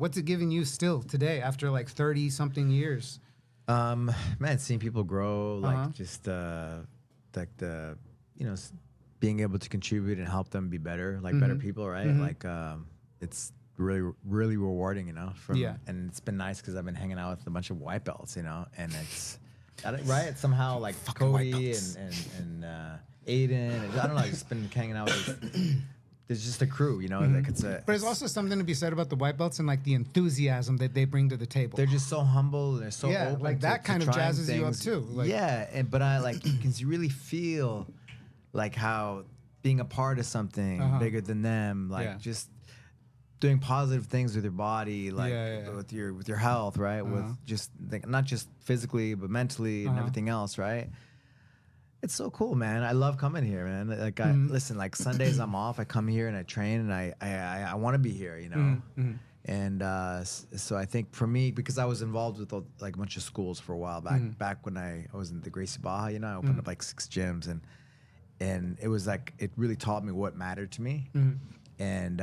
What's it giving you still today after like 30 something years? Man, seeing people grow, like just like the, you know, being able to contribute and help them be better, like better people, right? Like it's really rewarding, you know. And it's been nice because I've been hanging out with a bunch of white belts, you know, and it's right. It's somehow like Cody and Aiden, and I don't know. Just been hanging out with. There's just a crew, you know. Like But there's also something to be said about the white belts and like the enthusiasm that they bring to the table. They're just so humble. They're so open. Like that kind of jazzes you up too. Like, but I like you can really feel like how being a part of something bigger than them, like just doing positive things with your body, like with your health, right? With just like, not just physically but mentally and everything else, right? It's so cool, man. I love coming here, man. Like I listen, like Sundays I'm off, I come here and I train and I want to be here, you know. And so I think for me, because I was involved with like a bunch of schools for a while back when I was in the Gracie Baja, you know, I opened up like 6 gyms and it was like it really taught me what mattered to me. And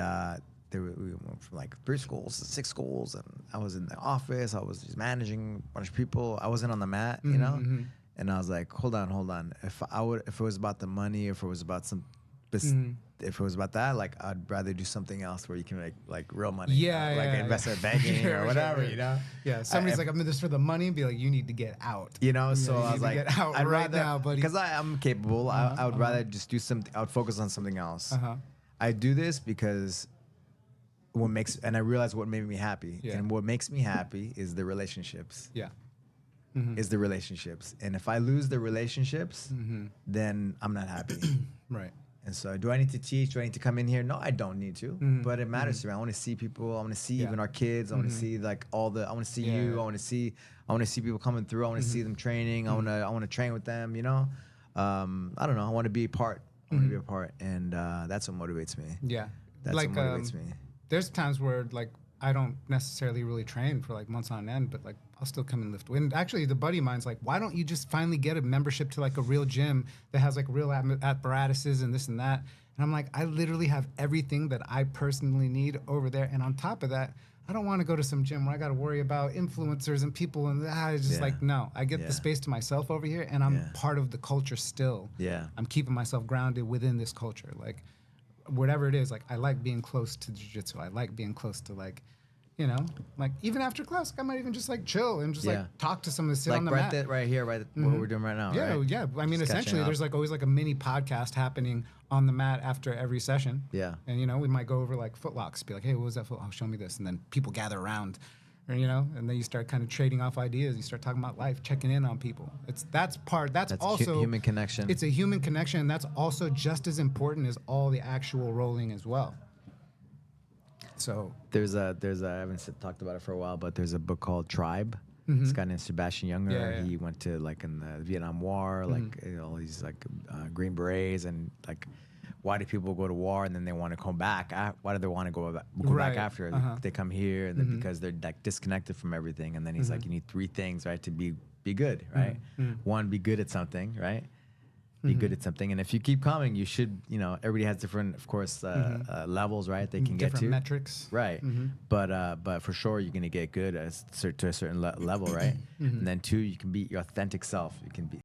we went from like 3 schools to 6 schools, and I was in the office. I was just managing a bunch of people. I wasn't on the mat, you know. And I was like, hold on. If it was about the money, if it was about if it was about that, like I'd rather do something else where you can make like real money. Like invest in banking or whatever, you know. Yeah, somebody's like, I'm in this for the money, and be like, you need to get out. You know, so you I was like, get out I'd right rather, now, buddy. because I'm capable. I would rather just do something. I would focus on something else. I do this because I realize what made me happy, and what makes me happy is the relationships. Is the relationships, and if I lose the relationships, then I'm not happy. Right. And so, do I need to teach? Do I need to come in here? No, I don't need to. But it matters to me. I want to see people. I want to see even our kids. I want to see like I want to see you. I want to see people coming through. I want to see them training. I want to train with them. You know, I don't know. I want to be a part. I want to be a part, and that's what motivates me. Yeah. That's like, what motivates me. There's times where like I don't necessarily really train for like months on end, but like I'll still come and lift. And actually, the buddy of mine's like, why don't you just finally get a membership to like a real gym that has like real apparatuses and this and that? And I'm like, I literally have everything that I personally need over there. And on top of that, I don't want to go to some gym where I got to worry about influencers and people and it's just like, no, I get the space to myself over here, and I'm part of the culture still. I'm keeping myself grounded within this culture. Like, whatever it is, like I like being close to jiu-jitsu. I like being close to like, you know, like even after class, I might even just like chill and just like talk to someone, sit on the mat. Right here, what we're doing right now. Yeah, right? yeah. I mean, just essentially, there's like always like a mini podcast happening on the mat after every session. Yeah. And you know, we might go over like footlocks, be like, hey, what was that foot? Oh, show me this, and then people gather around. Or, you know, and then you start kind of trading off ideas. You start talking about life, checking in on people. That's also human connection. It's a human connection, and that's also just as important as all the actual rolling as well. So there's I haven't talked about it for a while, but there's a book called Tribe. This guy named Sebastian Junger. He went to like in the Vietnam War, like all these like Green Berets, and like, why do people go to war and then they want to come back? Why do they want to go back after? They come here, and then because they're like disconnected from everything. And then he's like, you need 3 things, right, to be good, right? 1, be good at something, right? Be good at something, and if you keep coming, you should. You know, everybody has different, of course, levels, right? They can get to different metrics, right? But for sure, you're gonna get good to a certain level, right? And then 2, you can be your authentic self. You can be